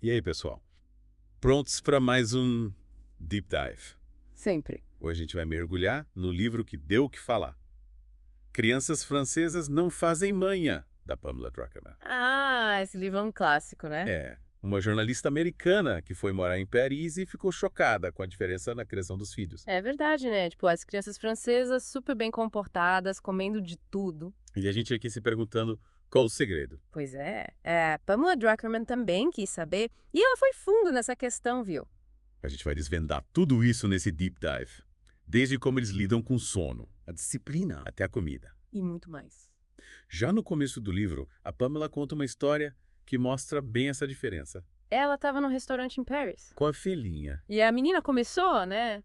E aí, pessoal? Prontos para mais um Deep Dive? Sempre. Hoje a gente vai mergulhar no livro que deu o que falar. Crianças Francesas Não Fazem Manha, da Pamela Druckerman. Ah, esse livro é um clássico, né? É, uma jornalista americana que foi morar em Paris e ficou chocada com a diferença na criação dos filhos. É verdade, né? Tipo, as crianças francesas super bem comportadas, comendo de tudo. E a gente aqui se perguntando qual o segredo. Pois é. Pamela Druckerman também quis saber, e ela foi fundo nessa questão, viu? A gente vai desvendar tudo isso nesse Deep Dive. Desde como eles lidam com o sono, a disciplina, até a comida. E muito mais. Já no começo do livro, a Pamela conta uma história que mostra bem essa diferença. Ela estava num restaurante em Paris. Com a filhinha, E a menina começou, né,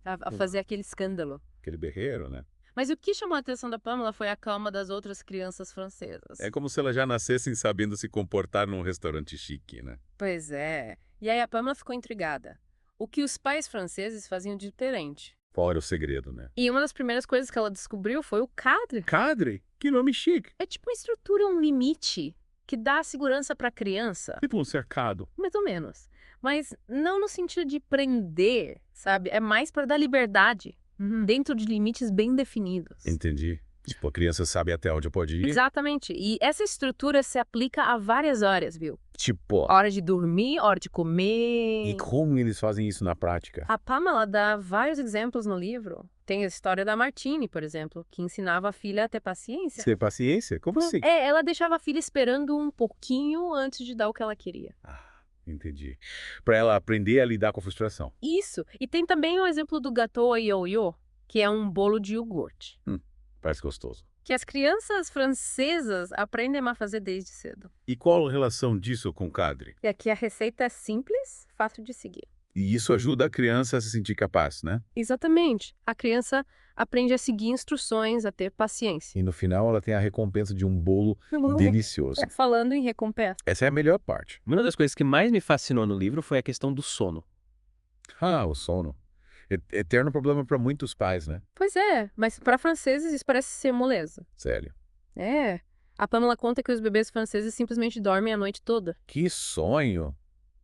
a fazer aquele escândalo. aquele berreiro, né? Mas o que chamou a atenção da Pamela foi a calma das outras crianças francesas. É como se elas já nascessem sabendo se comportar num restaurante chique, né? Pois é. E aí a Pamela ficou intrigada. O que os pais franceses faziam de diferente? Qual era o segredo, né? E uma das primeiras coisas que ela descobriu foi o cadre. Cadre? Que nome chique! É tipo uma estrutura, um limite que dá segurança para a criança, Tipo um cercado. mais ou menos. Mas não no sentido de prender, sabe? É mais para dar liberdade, dentro de limites bem definidos. Entendi. Tipo, a criança sabe até onde pode ir. Exatamente. E essa estrutura se aplica a várias áreas, viu? Tipo, Hora de dormir, hora de comer. e como eles fazem isso na prática? A Pamela dá vários exemplos no livro. Tem a história da Martine, por exemplo, que ensinava a filha a ter paciência. Ter paciência? Como assim? Ela deixava a filha esperando um pouquinho antes de dar o que ela queria. Ah, entendi. Para ela aprender a lidar com a frustração. Isso. E tem também o exemplo do gâteau à yo-yo, que é um bolo de iogurte, Parece gostoso. que as crianças francesas aprendem a fazer desde cedo. E qual a relação disso com o cadre? E aqui a receita é simples, fácil de seguir. E isso ajuda a criança a se sentir capaz, né? Exatamente. A criança aprende a seguir instruções, a ter paciência. E no final ela tem a recompensa de um bolo delicioso. Falando em recompensa. Essa é a melhor parte. Uma das coisas que mais me fascinou no livro foi a questão do sono. Ah, o sono. Eterno problema para muitos pais, né? Pois é, mas para franceses isso parece ser moleza. Sério. É. A Pamela conta que os bebês franceses simplesmente dormem a noite toda. Que sonho!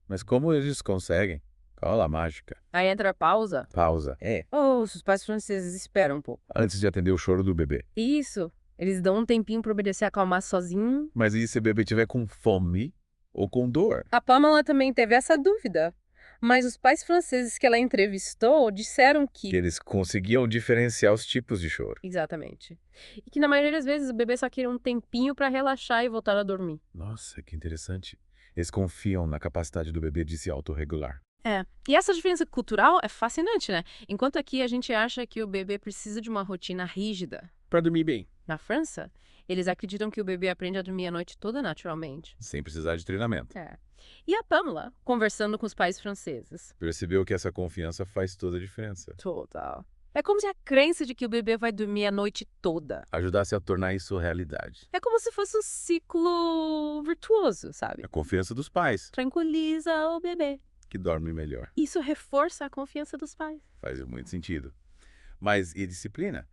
Mas como eles conseguem? Qual a mágica? Aí entra a pausa. Pausa. Os pais franceses esperam um pouco. Antes de atender o choro do bebê. Isso. Eles dão um tempinho para obedecer acalmar sozinho. Mas e se o bebê tiver com fome ou com dor? A Pamela também teve essa dúvida. Mas os pais franceses que ela entrevistou disseram Que que... eles conseguiam diferenciar os tipos de choro. Exatamente. E que na maioria das vezes o bebê só queria um tempinho para relaxar e voltar a dormir. Nossa, que interessante. Eles confiam na capacidade do bebê de se autorregular. E essa diferença cultural é fascinante, né? Enquanto aqui a gente acha que o bebê precisa de uma rotina rígida. Para dormir bem. Na França, eles acreditam que o bebê aprende a dormir a noite toda naturalmente. Sem precisar de treinamento. E a Pamela, conversando com os pais franceses. Percebeu que essa confiança faz toda a diferença. Total. É como se a crença de que o bebê vai dormir a noite toda. Ajudasse a tornar isso realidade. É como se fosse um ciclo virtuoso, sabe? A confiança dos pais, Tranquiliza o bebê. que dormem melhor. Isso reforça a confiança dos pais. Faz muito sentido. Mas e disciplina?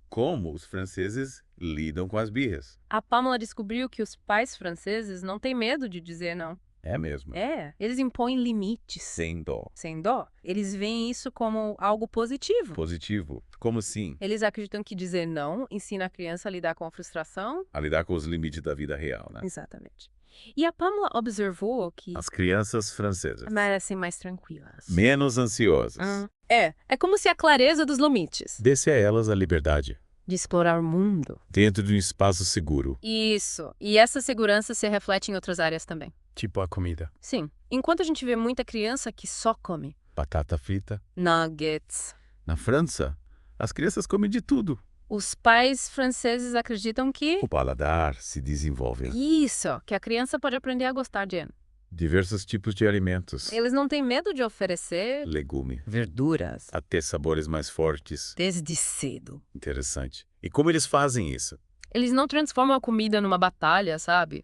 Como os franceses lidam com as birras? A Pamela descobriu que os pais franceses não têm medo de dizer não. É mesmo. Eles impõem limites. Sem dó. Sem dó. Eles veem isso como algo positivo. Positivo. Como sim? Eles acreditam que dizer não ensina a criança a lidar com a frustração. A lidar com os limites da vida real, né? Exatamente. E a Pamela observou que As crianças francesas. merecem mais tranquilas. Menos ansiosas. É como se a clareza dos limites. Desse a elas a liberdade. De explorar o mundo. Dentro de um espaço seguro. Isso. E essa segurança se reflete em outras áreas também. Tipo a comida. Sim. Enquanto a gente vê muita criança que só come Batata frita. nuggets, Na França, as crianças comem de tudo. os pais franceses acreditam que... O paladar se desenvolve. Isso, que a criança pode aprender a gostar de... Diversos tipos de alimentos. Eles não têm medo de oferecer Legume. verduras Até sabores mais fortes. desde cedo. Interessante. E como eles fazem isso? Eles não transformam a comida numa batalha, sabe?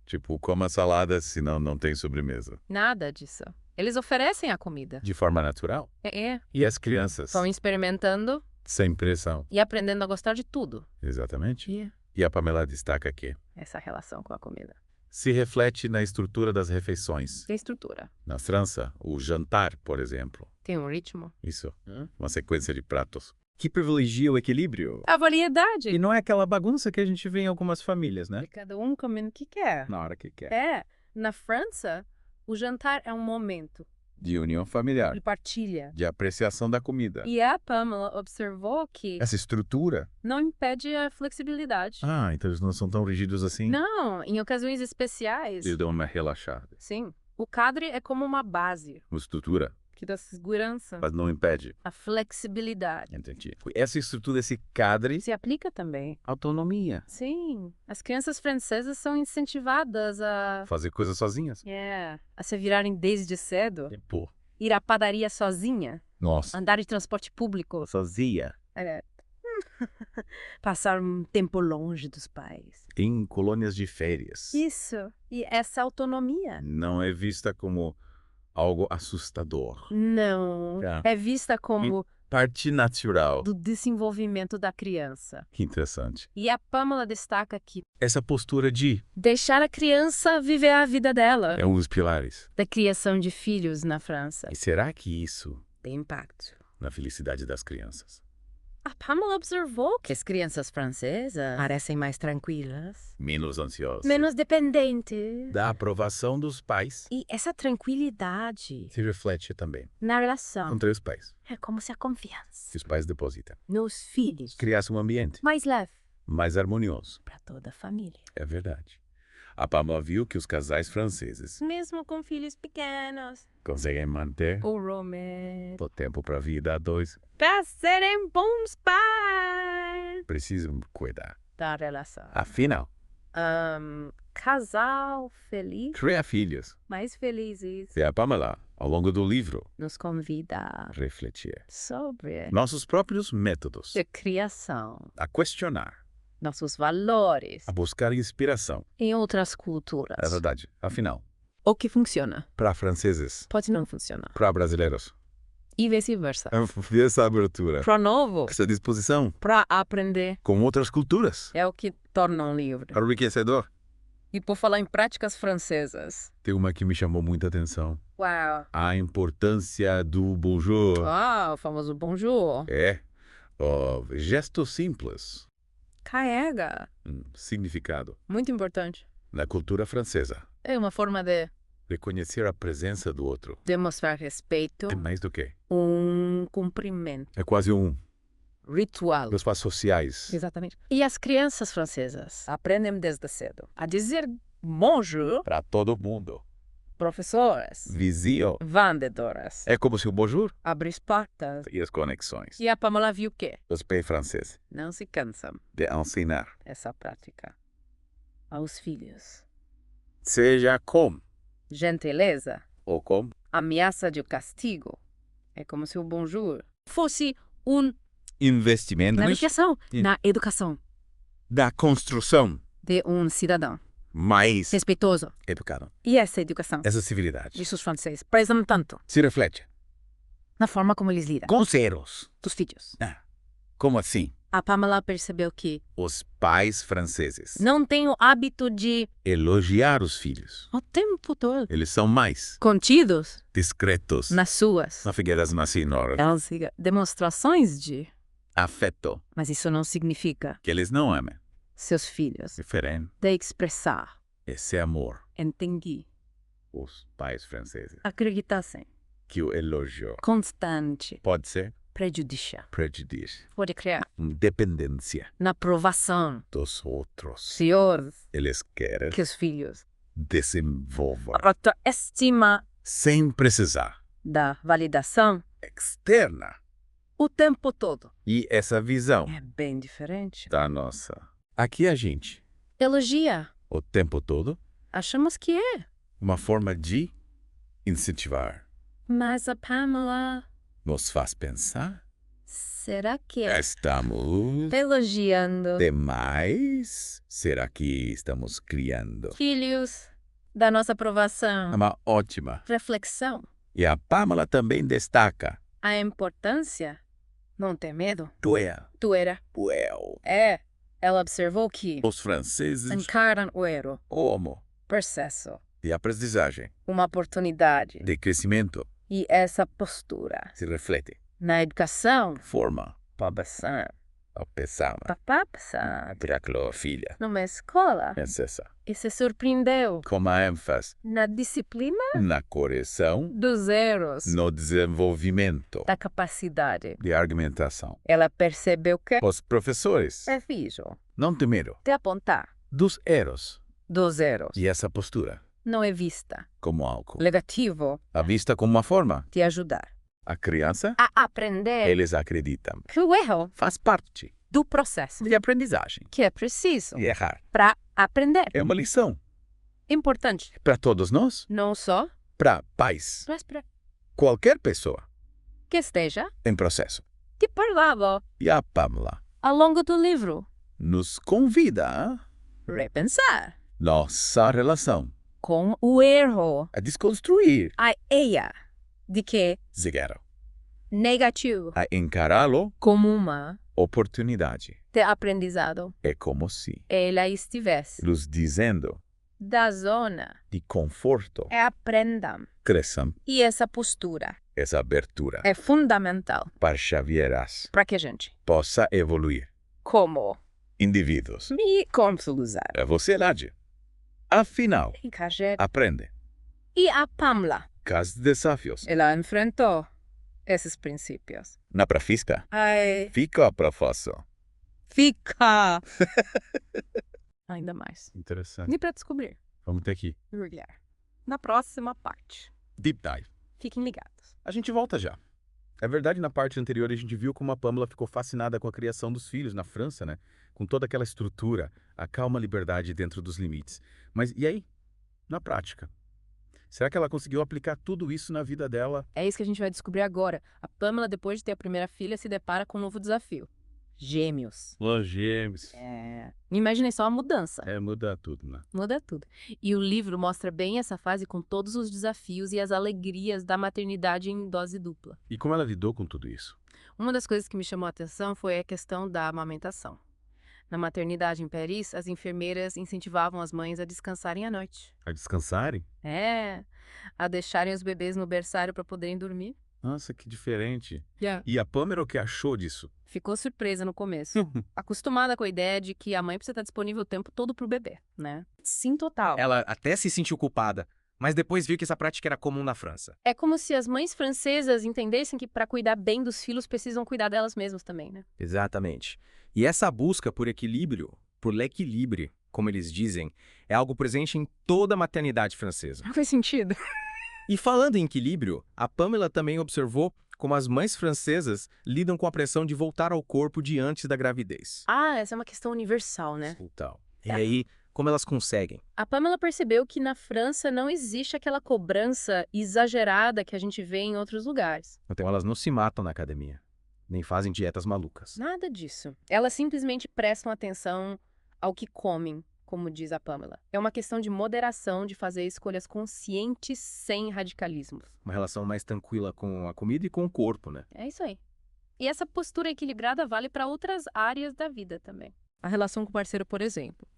Tipo, coma salada, senão não tem sobremesa. Nada disso. Eles oferecem a comida. De forma natural. E as crianças? Estão experimentando Sem pressão. e aprendendo a gostar de tudo. Exatamente. E E a Pamela destaca que essa relação com a comida. se reflete na estrutura das refeições. Tem estrutura. Na França, o jantar, por exemplo. Tem um ritmo. Isso, uma sequência de pratos. Que privilegia o equilíbrio. A variedade. E não é aquela bagunça que a gente vê em algumas famílias, né? E cada um comendo o que quer. Na hora que quer. É. Na França, o jantar é um momento De união familiar, de partilha. de apreciação da comida. E a Pamela observou que Essa estrutura... não impede a flexibilidade. Ah, então eles não são tão rígidos assim? Não, em ocasiões especiais. Eles dão uma relaxada. Sim. O cadre é como uma base Uma estrutura, que dá segurança, mas não impede. a flexibilidade. Entendi. Essa estrutura, esse cadre... Se aplica também. Autonomia. Sim. As crianças francesas são incentivadas Fazer coisas sozinhas. a se virarem desde cedo, Pô, ir à padaria sozinha, nossa. andar de transporte público, Sozinha. passar um tempo longe dos pais. Em colônias de férias. Isso. E essa autonomia. Não é vista como algo assustador. Não. Tá. É vista como Parte natural. do desenvolvimento da criança. Que interessante. E a Pamela destaca que Essa postura de... deixar a criança viver a vida dela, é um dos pilares. da criação de filhos na França, E será que isso tem impacto. na felicidade das crianças? A Pamela observou que as crianças francesas parecem mais tranquilas, Menos ansiosas. menos dependentes. Da aprovação dos pais. E essa tranquilidade Se reflete também na relação entre os pais. é como se a confiança Que os pais depositam. nos filhos Criasse um ambiente mais leve mais harmonioso. para toda a família. É verdade. A Pamela viu que os casais franceses Mesmo com filhos pequenos, conseguem manter o Romero, o tempo para a vida a dois. para serem bons pais Precisam cuidar. da relação. Afinal, Casal feliz, criar filhos. mais felizes, E a Pamela, ao longo do livro, nos convida a refletir sobre nossos próprios métodos, a criação, a questionar, nossos valores a buscar inspiração. em outras culturas. É verdade. Afinal, O que funciona para franceses, pode não funcionar. para brasileiros, E vice-versa. essa abertura, Para novo, essa disposição para aprender, com outras culturas, é o que torna um livro. enriquecedor. E por falar em práticas francesas. Tem uma que me chamou muita atenção. Uau! A importância do bonjour. Ah, o famoso bonjour. É. O gesto simples. Carrega. Significado. Muito importante. Na cultura francesa. É uma forma de Reconhecer a presença do outro. demonstrar respeito, É mais do que. um cumprimento, É quase um ritual. dos passos sociais. Exatamente. E as crianças francesas aprendem desde cedo a dizer bonjour, Para todo mundo. professoras, Vizinho. vendedoras, É como se o bonjour abrir portas. e as conexões. E a Pamela viu que Os pais franceses não se cansam de ensinar. essa prática aos filhos. Seja com Gentileza, ou com. ameaça de castigo. É como se o bonjour fosse Investimento navegação Sim. na educação da construção de um cidadão mais respeitoso. educado. E essa educação Essa civilidade de seus franceses prezam tanto se reflete na forma como eles lidam com zeros. dos filhos. Como assim? A Pamela percebeu que Os pais franceses não têm o hábito de, elogiar os filhos. o tempo todo, Eles são mais contidos discretos. nas suas Na Figueiras Nascinor. demonstrações de. Afeto. Mas isso não significa Que eles não amam. seus filhos Diferente. de expressar, Esse amor. entender, Os pais franceses. acreditassem, Que o elogio constante, pode ser prejudicial. prejudício. Pode criar Dependência na aprovação, dos outros. senhor, Eles querem que os filhos desenvolver autoestima sem precisar. da validação Externa. o tempo todo. E essa visão É bem diferente. da nossa. Aqui a gente, Elogia. o tempo todo, Achamos que é. uma forma de incentivar. Mas a Pamela, Nos faz pensar. será que é Estamos elogiando demais? Será que estamos criando? filhos da nossa É aprovação? uma ótima. Reflexão. E a Pamela também destaca. A importância, não ter medo. Tu era. well. É. Ela observou que Os franceses encaram o erro como processo, de aprendizagem, uma oportunidade. de crescimento, E essa postura se reflete, na educação, forma, papassan, a pensar, papapassan, a filha, numa escola, princesa, e se surpreendeu com a ênfase na disciplina na correção, dos erros, no desenvolvimento da capacidade. de argumentação. Ela percebeu que Os professores é fijo não temeram de apontar dos erros dos erros. e essa postura Não é vista como algo, negativo a vista como uma forma. de ajudar A criança, a aprender eles acreditam, que o erro faz parte do processo de aprendizagem. que é preciso E errar para aprender. é uma lição Importante, para todos nós, não só, para pais, mas para qualquer pessoa que esteja em processo. de parlado E a Pamela ao longo do livro. nos convida a Repensar nossa relação, com o erro, a desconstruir a ideia de que zero, negativo a encará-lo como uma oportunidade. de aprendizado É como se ela estivesse nos dizendo da zona. de conforto, Aprendam. cresçam E essa postura essa abertura é fundamental para Xavieras para que a gente, possa evoluir. como Indivíduos. e como usar. É você, Nádia. Afinal, Encaixar. aprende. E a Pamela, Cas desafios. ela enfrentou esses princípios. Na profisca, Ai, fica professor. fica! Ainda mais. Interessante. E para descobrir, Vamos ter aqui. mergulhar na próxima parte. Deep dive. Fiquem ligados. A gente volta já. É verdade, na parte anterior a gente viu como a Pamela ficou fascinada com a criação dos filhos na França, né? Com toda aquela estrutura, a calma liberdade dentro dos limites. Mas e aí? Na prática? Será que ela conseguiu aplicar tudo isso na vida dela? É isso que a gente vai descobrir agora. A Pamela, depois de ter a primeira filha, se depara com um novo desafio. Gêmeos. Gêmeos. Imaginem só a mudança. Muda tudo, né? Muda tudo. E o livro mostra bem essa fase com todos os desafios e as alegrias da maternidade em dose dupla. E como ela lidou com tudo isso? Uma das coisas que me chamou a atenção foi a questão da amamentação. Na maternidade em Paris, as enfermeiras incentivavam as mães a descansarem à noite. A descansarem? A deixarem os bebês no berçário para poderem dormir. Nossa, que diferente. E a Pamela o que achou disso? Ficou surpresa no começo. Acostumada com a ideia de que a mãe precisa estar disponível o tempo todo pro bebê, né? Sim, total. Ela até se sentiu culpada, mas depois viu que essa prática era comum na França. É como se as mães francesas entendessem que para cuidar bem dos filhos precisam cuidar delas mesmas também, né? Exatamente. E essa busca por equilíbrio, por l'équilibre, como eles dizem, é algo presente em toda a maternidade francesa. Não faz sentido. E falando em equilíbrio, a Pamela também observou como as mães francesas lidam com a pressão de voltar ao corpo de antes da gravidez. Essa é uma questão universal, né? Então, e aí, como elas conseguem? A Pamela percebeu que na França não existe aquela cobrança exagerada que a gente vê em outros lugares. Então elas não se matam na academia, nem fazem dietas malucas. Nada disso. Elas simplesmente prestam atenção ao que comem, como diz a Pamela. É uma questão de moderação, de fazer escolhas conscientes sem radicalismos. Uma relação mais tranquila com a comida e com o corpo, né? É isso aí. E essa postura equilibrada vale para outras áreas da vida também. A relação com o parceiro, por exemplo.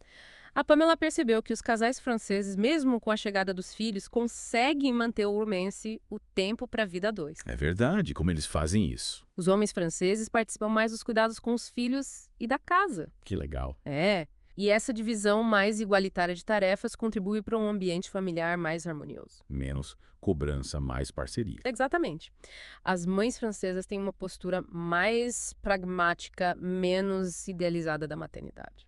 A Pamela percebeu que os casais franceses, mesmo com a chegada dos filhos, conseguem manter o romance o tempo para a vida a dois. É verdade, como eles fazem isso. Os homens franceses participam mais dos cuidados com os filhos e da casa. Que legal. E essa divisão mais igualitária de tarefas contribui para um ambiente familiar mais harmonioso. Menos cobrança, mais parceria. Exatamente. As mães francesas têm uma postura mais pragmática, menos idealizada da maternidade.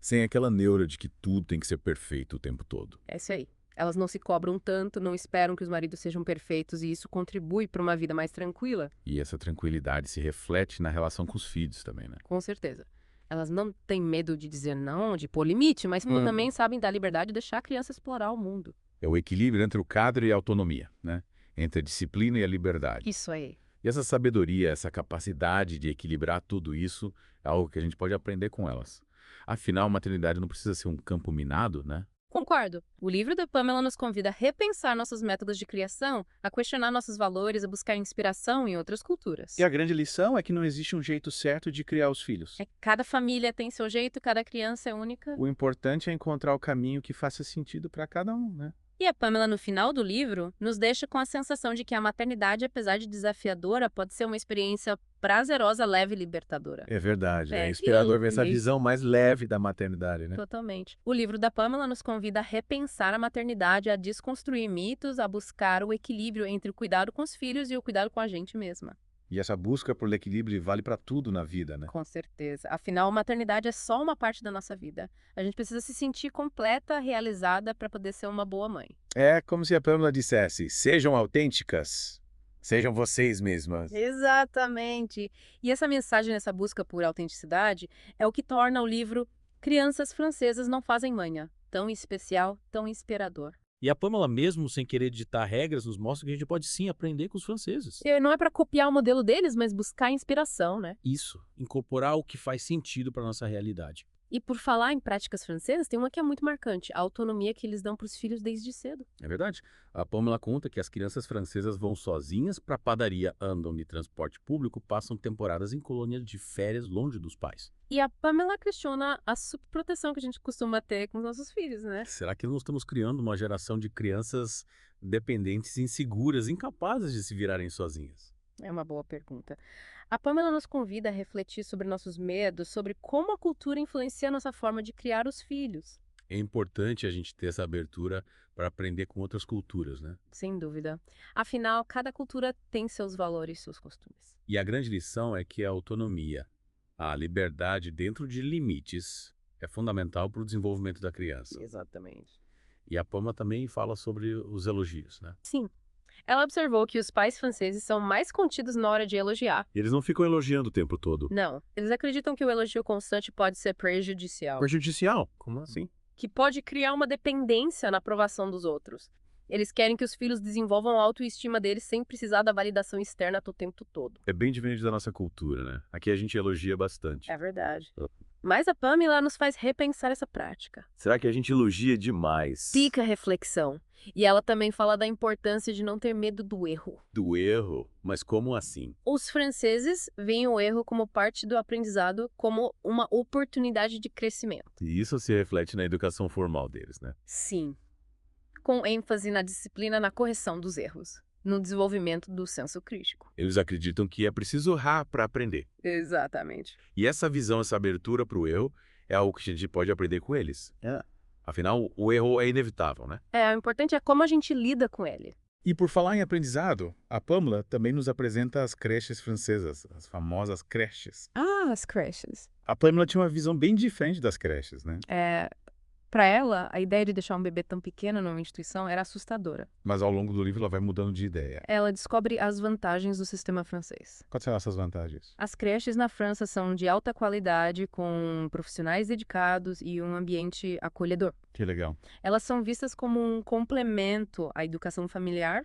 Sem aquela neura de que tudo tem que ser perfeito o tempo todo. É isso aí. Elas não se cobram tanto, não esperam que os maridos sejam perfeitos e isso contribui para uma vida mais tranquila. E essa tranquilidade se reflete na relação com os filhos também, né? Com certeza. Elas não têm medo de dizer não, de pôr limite, mas também sabem dar liberdade de deixar a criança explorar o mundo. É o equilíbrio entre o cadre e a autonomia, né? Entre a disciplina e a liberdade. Isso aí. E essa sabedoria, essa capacidade de equilibrar tudo isso é algo que a gente pode aprender com elas. Afinal, a maternidade não precisa ser um campo minado, né? Concordo. O livro da Pamela nos convida a repensar nossos métodos de criação, a questionar nossos valores, a buscar inspiração em outras culturas. E a grande lição é que não existe um jeito certo de criar os filhos. Cada família tem seu jeito, cada criança é única. O importante é encontrar o caminho que faça sentido para cada um, né? E a Pamela, no final do livro, nos deixa com a sensação de que a maternidade, apesar de desafiadora, pode ser uma experiência prazerosa, leve e libertadora. É verdade. É, É inspirador e- ver essa e- visão mais leve da maternidade, né? Totalmente. O livro da Pamela nos convida a repensar a maternidade, a desconstruir mitos, a buscar o equilíbrio entre o cuidado com os filhos e o cuidado com a gente mesma. E essa busca por equilíbrio vale para tudo na vida, né? Com certeza. Afinal, a maternidade é só uma parte da nossa vida. A gente precisa se sentir completa, realizada para poder ser uma boa mãe. É como se a Pamela dissesse: sejam autênticas, sejam vocês mesmas. Exatamente. E essa mensagem, essa busca por autenticidade, é o que torna o livro Crianças Francesas Não Fazem Manha tão especial, tão inspirador. E a Pamela, mesmo sem querer ditar regras, nos mostra que a gente pode sim aprender com os franceses. E não é para copiar o modelo deles, mas buscar inspiração, né? Isso, incorporar o que faz sentido para nossa realidade. E por falar em práticas francesas, tem uma que é muito marcante, a autonomia que eles dão para os filhos desde cedo. É verdade. A Pamela conta que as crianças francesas vão sozinhas para a padaria, andam de transporte público, passam temporadas em colônias de férias longe dos pais. E a Pamela questiona a superproteção que a gente costuma ter com os nossos filhos, né? Será que nós estamos criando uma geração de crianças dependentes, inseguras, incapazes de se virarem sozinhas? É uma boa pergunta. A Pamela nos convida a refletir sobre nossos medos, sobre como a cultura influencia a nossa forma de criar os filhos. É importante a gente ter essa abertura para aprender com outras culturas, né? Sem dúvida. Afinal, cada cultura tem seus valores, seus costumes. E a grande lição é que a autonomia, a liberdade dentro de limites, é fundamental para o desenvolvimento da criança. Exatamente. E a Pamela também fala sobre os elogios, né? Sim. Ela observou que os pais franceses são mais contidos na hora de elogiar. Eles não ficam elogiando o tempo todo. Não, eles acreditam que o elogio constante pode ser prejudicial, Prejudicial? Como assim? que pode criar uma dependência na aprovação dos outros. Eles querem que os filhos desenvolvam a autoestima deles sem precisar da validação externa o tempo todo. É bem diferente da nossa cultura, né? Aqui a gente elogia bastante. É verdade. Mas a Pamela nos faz repensar essa prática. Será que a gente elogia demais? Fica a reflexão. E ela também fala da importância de não ter medo do erro. Do erro? Mas como assim? Os franceses veem o erro como parte do aprendizado, como uma oportunidade de crescimento. E isso se reflete na educação formal deles, né? Sim. Com ênfase na disciplina, na correção dos erros, no desenvolvimento do senso crítico. Eles acreditam que é preciso errar para aprender. Exatamente. E essa visão, essa abertura para o erro é algo que a gente pode aprender com eles. É. Afinal, o erro é inevitável, né? O importante é como a gente lida com ele. E por falar em aprendizado, a Pamela também nos apresenta as creches francesas, as famosas creches. Ah, as creches. A Pamela tinha uma visão bem diferente das creches, né? Para ela, a ideia de deixar um bebê tão pequeno numa instituição era assustadora. Mas ao longo do livro ela vai mudando de ideia. Ela descobre as vantagens do sistema francês. Quais são essas vantagens? As creches na França são de alta qualidade, com profissionais dedicados e um ambiente acolhedor. Que legal. Elas são vistas como um complemento à educação familiar,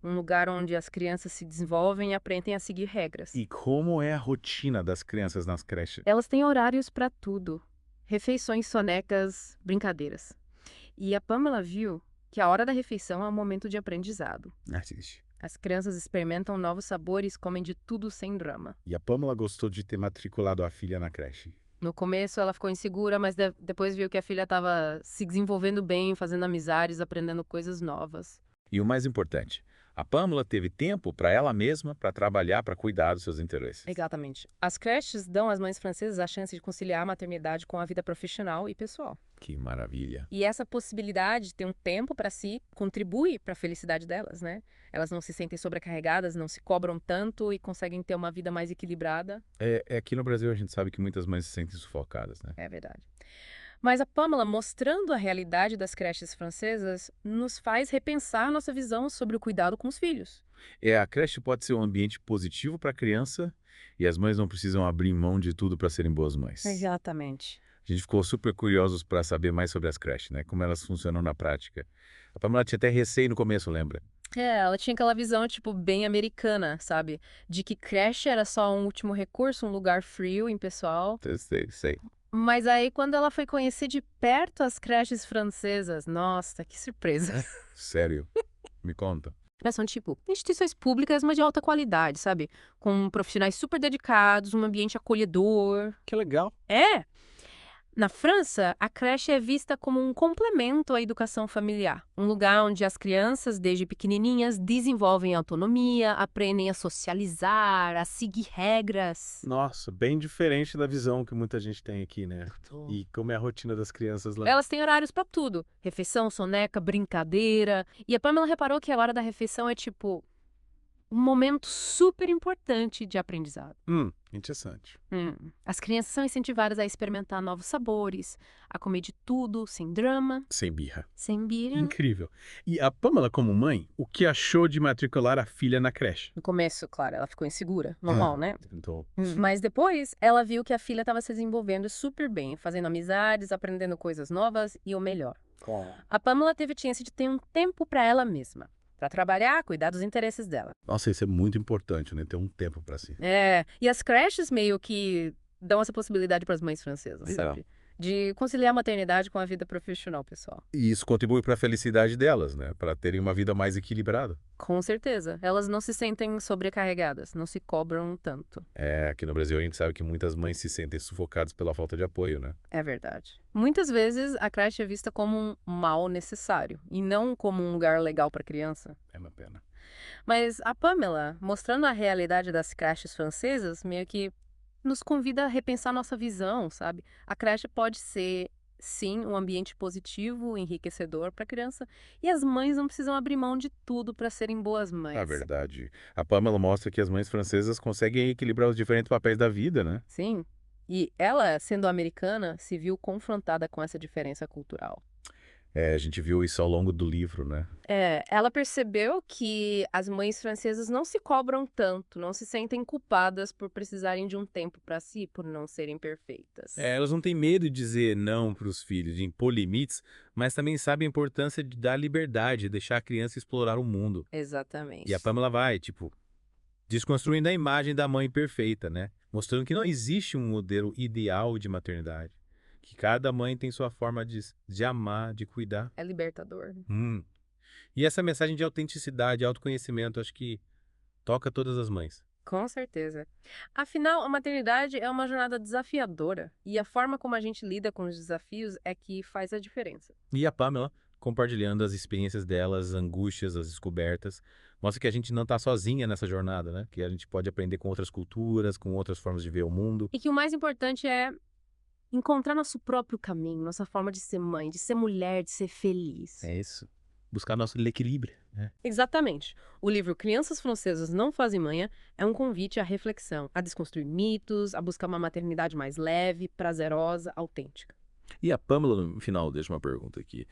um lugar onde as crianças se desenvolvem e aprendem a seguir regras. E como é a rotina das crianças nas creches? Elas têm horários para tudo. Refeições, sonecas, brincadeiras. E a Pamela viu que a hora da refeição é um momento de aprendizado. Assiste. As crianças experimentam novos sabores, comem de tudo sem drama. E a Pamela gostou de ter matriculado a filha na creche. No começo ela ficou insegura, mas depois viu que a filha estava se desenvolvendo bem, fazendo amizades, aprendendo coisas novas. E o mais importante, a Pamela teve tempo para ela mesma, para trabalhar, para cuidar dos seus interesses. Exatamente. As creches dão às mães francesas a chance de conciliar a maternidade com a vida profissional e pessoal. Que maravilha. E essa possibilidade de ter um tempo para si contribui para a felicidade delas, né? Elas não se sentem sobrecarregadas, não se cobram tanto e conseguem ter uma vida mais equilibrada. Aqui no Brasil a gente sabe que muitas mães se sentem sufocadas, né? É verdade. Mas a Pamela, mostrando a realidade das creches francesas, nos faz repensar nossa visão sobre o cuidado com os filhos. A creche pode ser um ambiente positivo para a criança e as mães não precisam abrir mão de tudo para serem boas mães. Exatamente. A gente ficou super curiosos para saber mais sobre as creches, né? Como elas funcionam na prática. A Pamela tinha até receio no começo, lembra? Ela tinha aquela visão, tipo, bem americana, sabe? De que creche era só um último recurso, um lugar frio, impessoal. Sei. Mas aí, quando ela foi conhecer de perto as creches francesas, nossa, que surpresa. Sério? Me conta. Elas são, tipo, instituições públicas, mas de alta qualidade, sabe? Com profissionais super dedicados, um ambiente acolhedor. Que legal. É! Na França, a creche é vista como um complemento à educação familiar. Um lugar onde as crianças, desde pequenininhas, desenvolvem autonomia, aprendem a socializar, a seguir regras. Nossa, bem diferente da visão que muita gente tem aqui, né? E como é a rotina das crianças lá. Elas têm horários pra tudo. Refeição, soneca, brincadeira. E a Pamela reparou que a hora da refeição é, tipo, um momento super importante de aprendizado. Interessante. As crianças são incentivadas a experimentar novos sabores, a comer de tudo, sem drama, Sem birra. sem birra. Incrível. E a Pamela, como mãe, o que achou de matricular a filha na creche? No começo, claro, ela ficou insegura, normal, né? Então, Mas depois, ela viu que a filha estava se desenvolvendo super bem, fazendo amizades, aprendendo coisas novas e o melhor. A Pamela teve a chance de ter um tempo para ela mesma, para trabalhar, cuidar dos interesses dela. Nossa, isso é muito importante, né? Ter um tempo pra si. E as creches meio que dão essa possibilidade para as mães francesas, Legal. sabe? De conciliar a maternidade com a vida profissional, pessoal. E isso contribui para a felicidade delas, né? Para terem uma vida mais equilibrada. Com certeza. Elas não se sentem sobrecarregadas, não se cobram tanto. Aqui no Brasil a gente sabe que muitas mães se sentem sufocadas pela falta de apoio, né? É verdade. Muitas vezes a creche é vista como um mal necessário e não como um lugar legal para criança. É uma pena. Mas a Pamela, mostrando a realidade das creches francesas, meio que nos convida a repensar nossa visão, sabe? A creche pode ser, sim, um ambiente positivo, enriquecedor para a criança, e as mães não precisam abrir mão de tudo para serem boas mães. Na verdade, a Pamela mostra que as mães francesas conseguem equilibrar os diferentes papéis da vida, né? Sim. E ela, sendo americana, se viu confrontada com essa diferença cultural. A gente viu isso ao longo do livro, né? Ela percebeu que as mães francesas não se cobram tanto, não se sentem culpadas por precisarem de um tempo para si, por não serem perfeitas. Elas não têm medo de dizer não para os filhos, de impor limites, mas também sabem a importância de dar liberdade, de deixar a criança explorar o mundo. Exatamente. E a Pamela vai, tipo, desconstruindo a imagem da mãe perfeita, né? Mostrando que não existe um modelo ideal de maternidade. Que cada mãe tem sua forma de amar, de cuidar. É libertador. E essa mensagem de autenticidade, autoconhecimento, acho que toca todas as mães. Com certeza. Afinal, a maternidade é uma jornada desafiadora e a forma como a gente lida com os desafios é que faz a diferença. E a Pamela, compartilhando as experiências delas, as angústias, as descobertas, mostra que a gente não está sozinha nessa jornada, né? Que a gente pode aprender com outras culturas, com outras formas de ver o mundo. E que o mais importante é encontrar nosso próprio caminho, nossa forma de ser mãe, de ser mulher, de ser feliz. É isso. Buscar nosso equilíbrio, né? Exatamente. O livro Crianças Francesas Não Fazem Manha é um convite à reflexão, a desconstruir mitos, a buscar uma maternidade mais leve, prazerosa, autêntica. E a Pamela, no final, deixa uma pergunta aqui.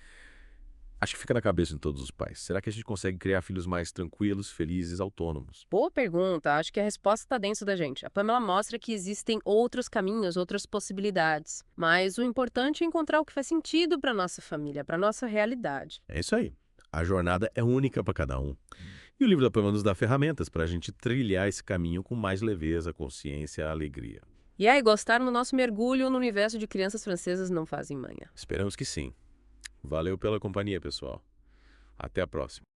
Acho que fica na cabeça de todos os pais. Será que a gente consegue criar filhos mais tranquilos, felizes, autônomos? Boa pergunta. Acho que a resposta está dentro da gente. A Pamela mostra que existem outros caminhos, outras possibilidades. Mas o importante é encontrar o que faz sentido para nossa família, para nossa realidade. É isso aí. A jornada é única para cada um. E o livro da Pamela nos dá ferramentas para a gente trilhar esse caminho com mais leveza, consciência e alegria. E aí, gostaram do nosso mergulho no universo de Crianças Francesas Não Fazem Manha? Esperamos que sim. Valeu pela companhia, pessoal. Até a próxima.